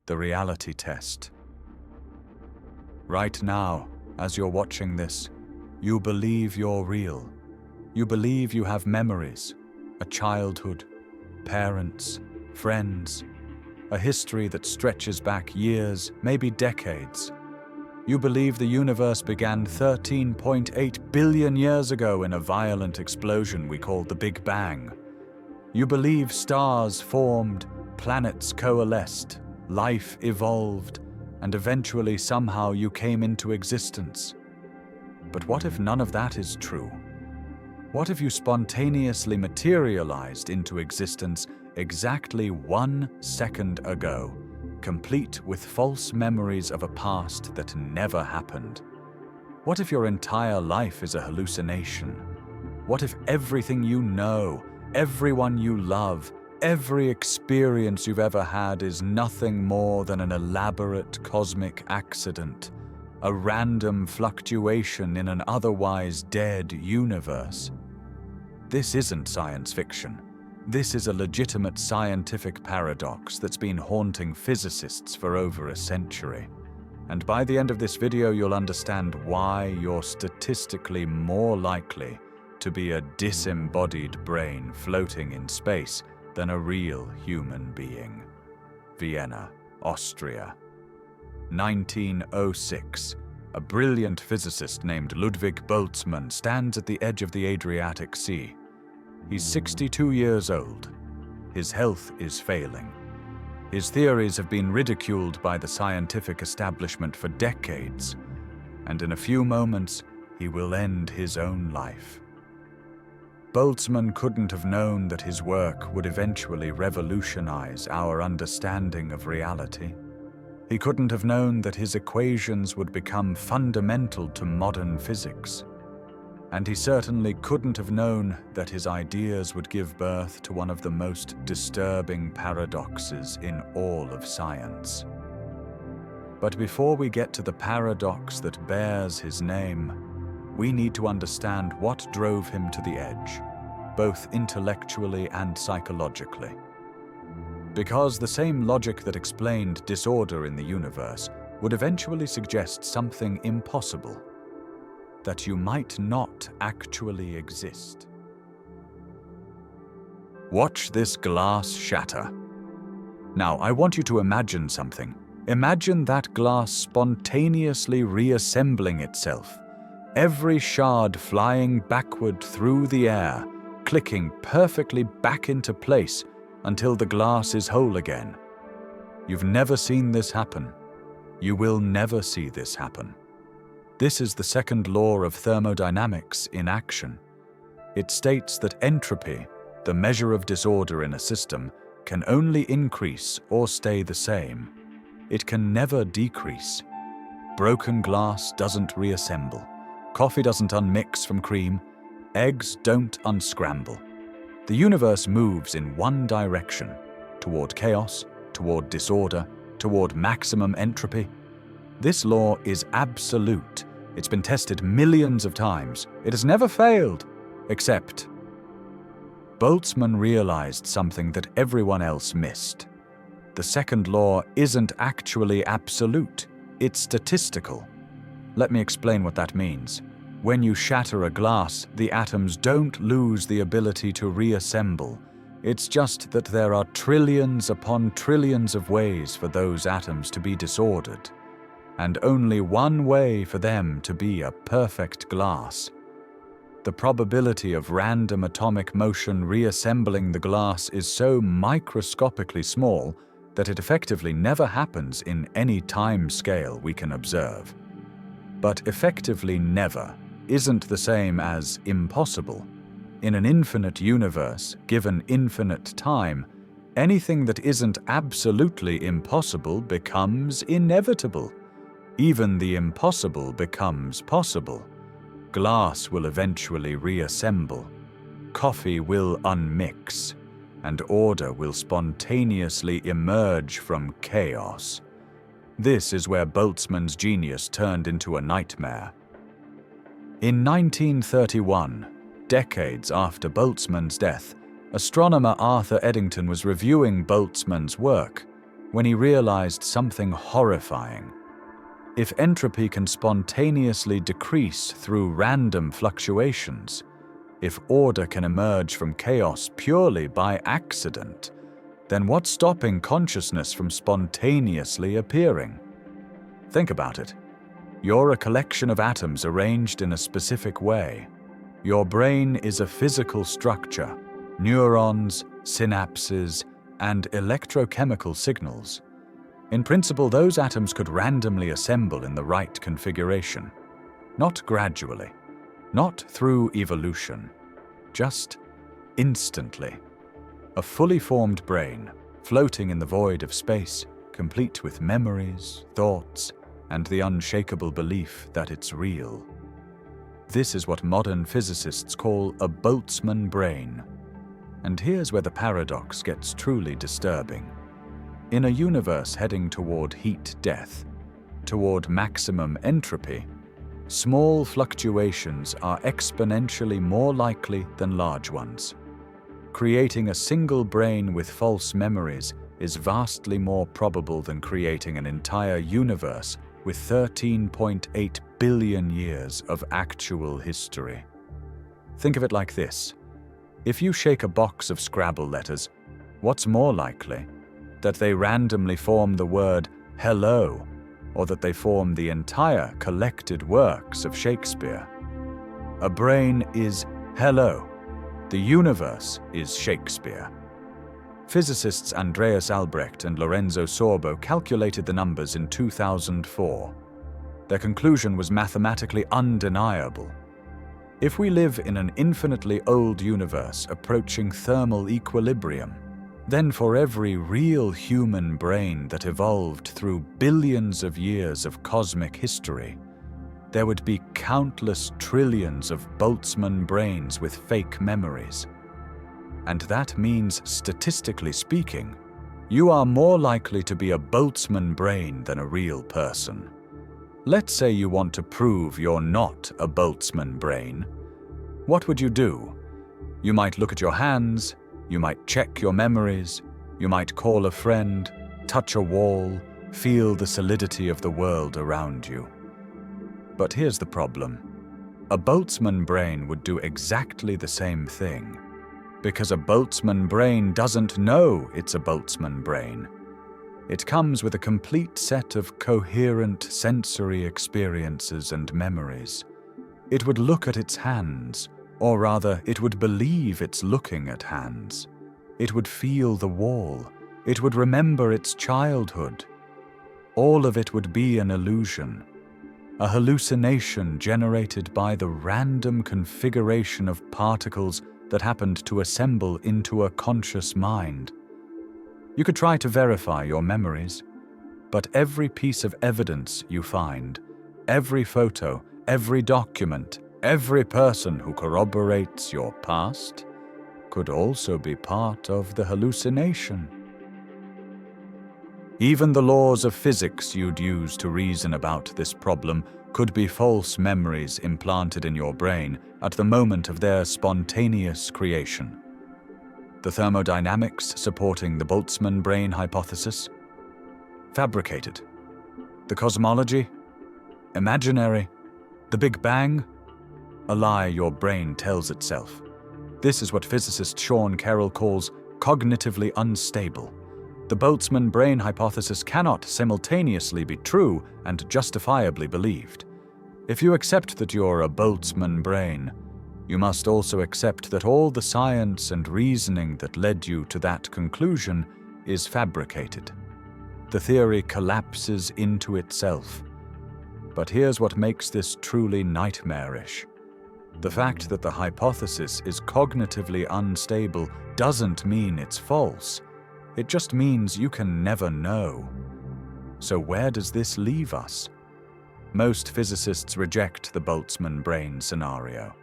the reality test. Right now, as you're watching this, you believe you're real. You believe you have memories, a childhood, parents, friends, a history that stretches back years, maybe decades. You believe the universe began 13.8 billion years ago in a violent explosion we call the Big Bang. You believe stars formed, planets coalesced, life evolved, and eventually somehow you came into existence. But what if none of that is true? What if you spontaneously materialized into existence exactly 1 second ago, complete with false memories of a past that never happened? What if your entire life is a hallucination? What if everything you know, everyone you love, every experience you've ever had is nothing more than an elaborate cosmic accident, a random fluctuation in an otherwise dead universe? This isn't science fiction. This is a legitimate scientific paradox that's been haunting physicists for over a century. And by the end of this video, you'll understand why you're statistically more likely to be a disembodied brain floating in space than a real human being. Vienna, Austria. 1906. A brilliant physicist named Ludwig Boltzmann stands at the edge of the Adriatic Sea. He's 62 years old. His health is failing. His theories have been ridiculed by the scientific establishment for decades, and in a few moments, he will end his own life. Boltzmann couldn't have known that his work would eventually revolutionize our understanding of reality. He couldn't have known that his equations would become fundamental to modern physics. And he certainly couldn't have known that his ideas would give birth to one of the most disturbing paradoxes in all of science. But before we get to the paradox that bears his name, we need to understand what drove him to the edge, both intellectually and psychologically. Because the same logic that explained disorder in the universe would eventually suggest something impossible, that you might not actually exist. Watch this glass shatter. Now, I want you to imagine something. Imagine that glass spontaneously reassembling itself, every shard flying backward through the air, clicking perfectly back into place until the glass is whole again. You've never seen this happen. You will never see this happen. This is the second law of thermodynamics in action. It states that entropy, the measure of disorder in a system, can only increase or stay the same. It can never decrease. Broken glass doesn't reassemble. Coffee doesn't unmix from cream. Eggs don't unscramble. The universe moves in one direction, toward chaos, toward disorder, toward maximum entropy. This law is absolute. It's been tested millions of times. It has never failed, except Boltzmann realized something that everyone else missed. The second law isn't actually absolute. It's statistical. Let me explain what that means. When you shatter a glass, the atoms don't lose the ability to reassemble. It's just that there are trillions upon trillions of ways for those atoms to be disordered, and only one way for them to be a perfect glass. The probability of random atomic motion reassembling the glass is so microscopically small that it effectively never happens in any time scale we can observe. But effectively never isn't the same as impossible. In an infinite universe, given infinite time, anything that isn't absolutely impossible becomes inevitable. Even the impossible becomes possible. Glass will eventually reassemble. Coffee will unmix, and order will spontaneously emerge from chaos. This is where Boltzmann's genius turned into a nightmare. In 1931, decades after Boltzmann's death, astronomer Arthur Eddington was reviewing Boltzmann's work. when he realized something horrifying. If entropy can spontaneously decrease through random fluctuations, if order can emerge from chaos purely by accident, then what's stopping consciousness from spontaneously appearing? Think about it. You're a collection of atoms arranged in a specific way. Your brain is a physical structure, neurons, synapses, and electrochemical signals. In principle, those atoms could randomly assemble in the right configuration. Not gradually, not through evolution, just instantly. A fully formed brain, floating in the void of space, complete with memories, thoughts, and the unshakable belief that it's real. This is what modern physicists call a Boltzmann brain. And here's where the paradox gets truly disturbing. In a universe heading toward heat death, toward maximum entropy, small fluctuations are exponentially more likely than large ones. Creating a single brain with false memories is vastly more probable than creating an entire universe with 13.8 billion years of actual history. Think of it like this. If you shake a box of Scrabble letters, what's more likely? That they randomly form the word hello, or that they form the entire collected works of Shakespeare? A brain is hello. The universe is Shakespeare. Physicists Andreas Albrecht and Lorenzo Sorbo calculated the numbers in 2004. Their conclusion was mathematically undeniable. If we live in an infinitely old universe approaching thermal equilibrium, then for every real human brain that evolved through billions of years of cosmic history, there would be countless trillions of Boltzmann brains with fake memories. And that means, statistically speaking, you are more likely to be a Boltzmann brain than a real person. Let's say you want to prove you're not a Boltzmann brain. What would you do? You might look at your hands, you might check your memories, you might call a friend, touch a wall, feel the solidity of the world around you. But here's the problem. A Boltzmann brain would do exactly the same thing, because a Boltzmann brain doesn't know it's a Boltzmann brain. It comes with a complete set of coherent sensory experiences and memories. It would look at its hands, or rather, it would believe it's looking at hands. It would feel the wall. It would remember its childhood. All of it would be an illusion. A hallucination generated by the random configuration of particles that happened to assemble into a conscious mind. You could try to verify your memories, but every piece of evidence you find, every photo, every document, every person who corroborates your past, could also be part of the hallucination. Even the laws of physics you'd use to reason about this problem could be false memories implanted in your brain at the moment of their spontaneous creation. The thermodynamics supporting the Boltzmann brain hypothesis? Fabricated. The cosmology? Imaginary. The Big Bang? A lie your brain tells itself. This is what physicist Sean Carroll calls cognitively unstable. The Boltzmann brain hypothesis cannot simultaneously be true and justifiably believed. If you accept that you're a Boltzmann brain, you must also accept that all the science and reasoning that led you to that conclusion is fabricated. The theory collapses into itself. But here's what makes this truly nightmarish. The fact that the hypothesis is cognitively unstable doesn't mean it's false. It just means you can never know. So where does this leave us? Most physicists reject the Boltzmann brain scenario,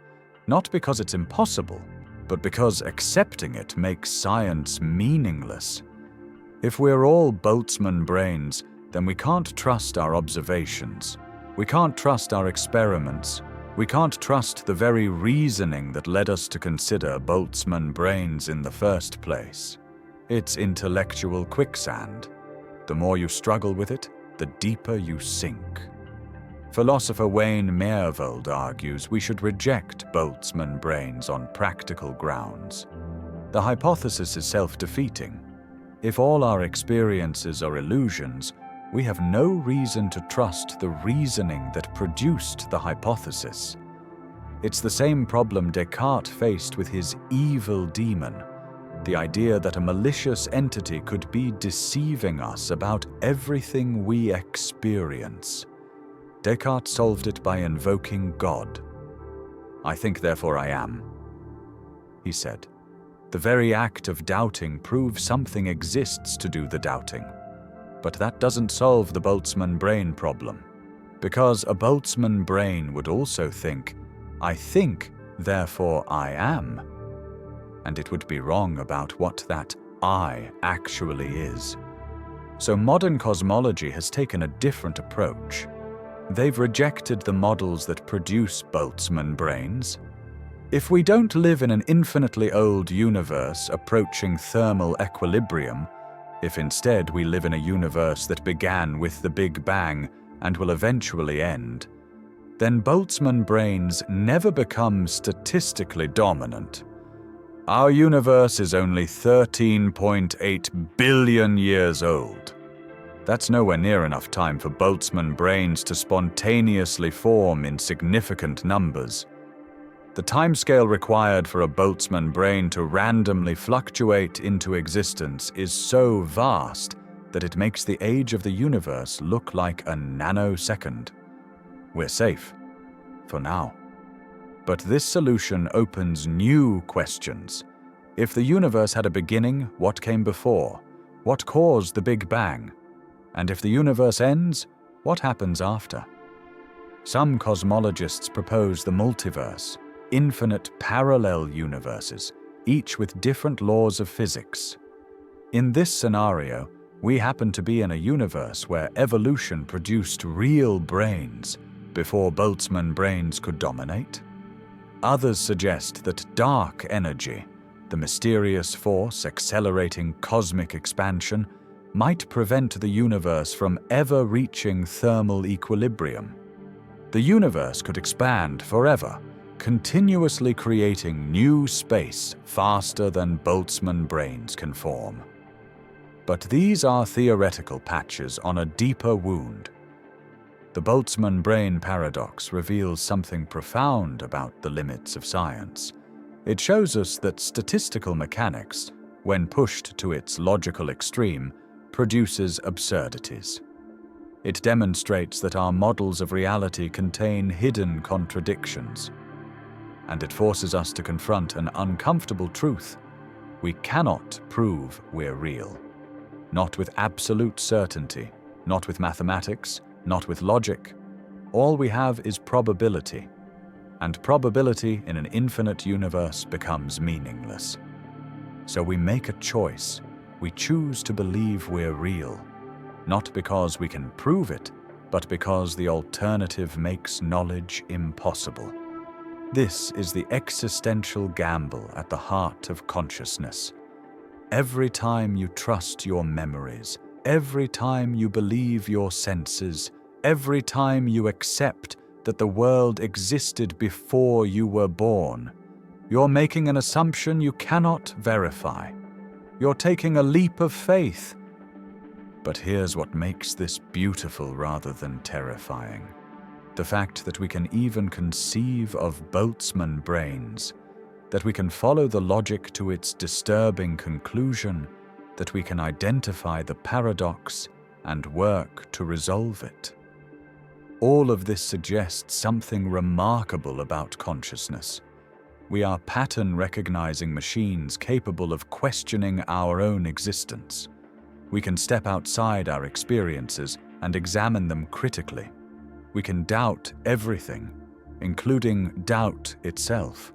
not because it's impossible, but because accepting it makes science meaningless. If we're all Boltzmann brains, then we can't trust our observations. We can't trust our experiments. We can't trust the very reasoning that led us to consider Boltzmann brains in the first place. It's intellectual quicksand. The more you struggle with it, the deeper you sink. Philosopher Wayne Meyervold argues we should reject Boltzmann brains on practical grounds. The hypothesis is self-defeating. If all our experiences are illusions, we have no reason to trust the reasoning that produced the hypothesis. It's the same problem Descartes faced with his evil demon, the idea that a malicious entity could be deceiving us about everything we experience. Descartes solved it by invoking God. "I think, therefore I am," he said. The very act of doubting proves something exists to do the doubting. But that doesn't solve the Boltzmann brain problem, because a Boltzmann brain would also think, "I think, therefore I am." And it would be wrong about what that I actually is. So modern cosmology has taken a different approach. They've rejected the models that produce Boltzmann brains. If we don't live in an infinitely old universe approaching thermal equilibrium, if instead we live in a universe that began with the Big Bang and will eventually end, then Boltzmann brains never become statistically dominant. Our universe is only 13.8 billion years old. That's nowhere near enough time for Boltzmann brains to spontaneously form in significant numbers. The timescale required for a Boltzmann brain to randomly fluctuate into existence is so vast that it makes the age of the universe look like a nanosecond. We're safe, for now. But this solution opens new questions. If the universe had a beginning, what came before? What caused the Big Bang? And if the universe ends, what happens after? Some cosmologists propose the multiverse, infinite parallel universes, each with different laws of physics. In this scenario, we happen to be in a universe where evolution produced real brains before Boltzmann brains could dominate. Others suggest that dark energy, the mysterious force accelerating cosmic expansion, might prevent the universe from ever reaching thermal equilibrium. The universe could expand forever, continuously creating new space faster than Boltzmann brains can form. But these are theoretical patches on a deeper wound. The Boltzmann brain paradox reveals something profound about the limits of science. It shows us that statistical mechanics, when pushed to its logical extreme, produces absurdities. It demonstrates that our models of reality contain hidden contradictions. And it forces us to confront an uncomfortable truth. We cannot prove we're real. Not with absolute certainty, not with mathematics, not with logic. All we have is probability. And probability in an infinite universe becomes meaningless. So we make a choice. We choose to believe we're real, not because we can prove it, but because the alternative makes knowledge impossible. This is the existential gamble at the heart of consciousness. Every time you trust your memories, every time you believe your senses, every time you accept that the world existed before you were born, you're making an assumption you cannot verify. You're taking a leap of faith. But here's what makes this beautiful rather than terrifying. The fact that we can even conceive of Boltzmann brains, that we can follow the logic to its disturbing conclusion, that we can identify the paradox and work to resolve it. All of this suggests something remarkable about consciousness. We are pattern-recognizing machines capable of questioning our own existence. We can step outside our experiences and examine them critically. We can doubt everything, including doubt itself.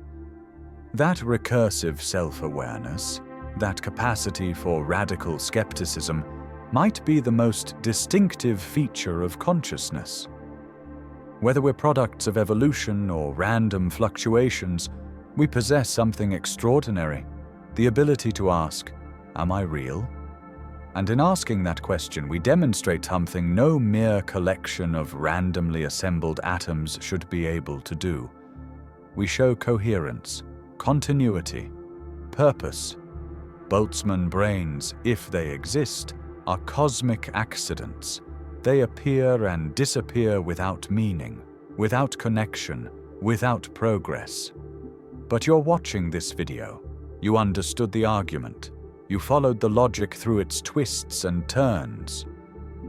That recursive self-awareness, that capacity for radical skepticism, might be the most distinctive feature of consciousness. Whether we're products of evolution or random fluctuations, we possess something extraordinary, the ability to ask, "Am I real?" And in asking that question, we demonstrate something no mere collection of randomly assembled atoms should be able to do. We show coherence, continuity, purpose. Boltzmann brains, if they exist, are cosmic accidents. They appear and disappear without meaning, without connection, without progress. But you're watching this video. You understood the argument. You followed the logic through its twists and turns.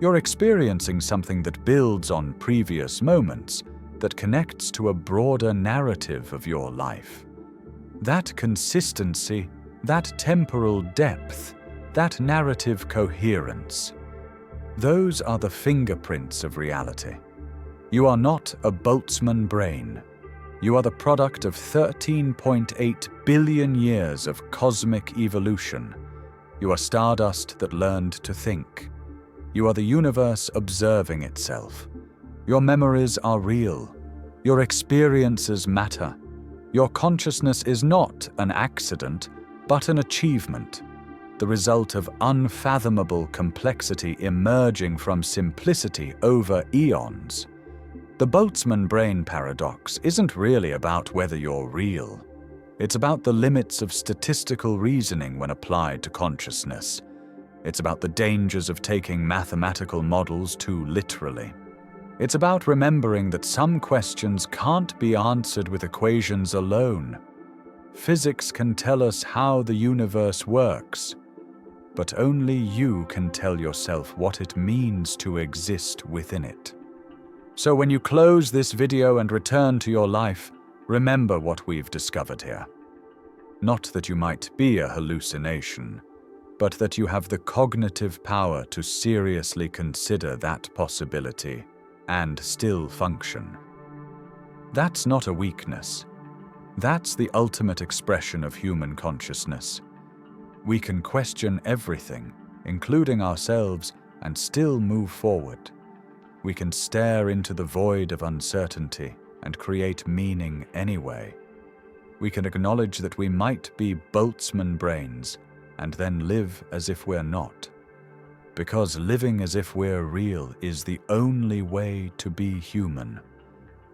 You're experiencing something that builds on previous moments, that connects to a broader narrative of your life. That consistency, that temporal depth, that narrative coherence, those are the fingerprints of reality. You are not a Boltzmann brain. You are the product of 13.8 billion years of cosmic evolution. You are stardust that learned to think. You are the universe observing itself. Your memories are real. Your experiences matter. Your consciousness is not an accident, but an achievement, the result of unfathomable complexity emerging from simplicity over eons. The Boltzmann brain paradox isn't really about whether you're real. It's about the limits of statistical reasoning when applied to consciousness. It's about the dangers of taking mathematical models too literally. It's about remembering that some questions can't be answered with equations alone. Physics can tell us how the universe works, but only you can tell yourself what it means to exist within it. So when you close this video and return to your life, remember what we've discovered here. Not that you might be a hallucination, but that you have the cognitive power to seriously consider that possibility and still function. That's not a weakness. That's the ultimate expression of human consciousness. We can question everything, including ourselves, and still move forward. We can stare into the void of uncertainty and create meaning anyway. We can acknowledge that we might be Boltzmann brains and then live as if we're not. Because living as if we're real is the only way to be human.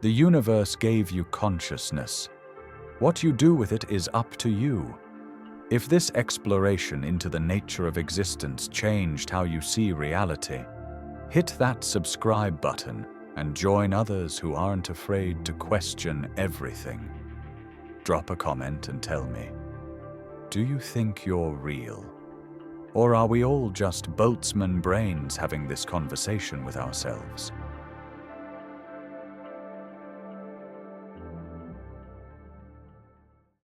The universe gave you consciousness. What you do with it is up to you. If this exploration into the nature of existence changed how you see reality, hit that subscribe button and join others who aren't afraid to question everything. Drop a comment and tell me, do you think you're real? Or are we all just Boltzmann brains having this conversation with ourselves?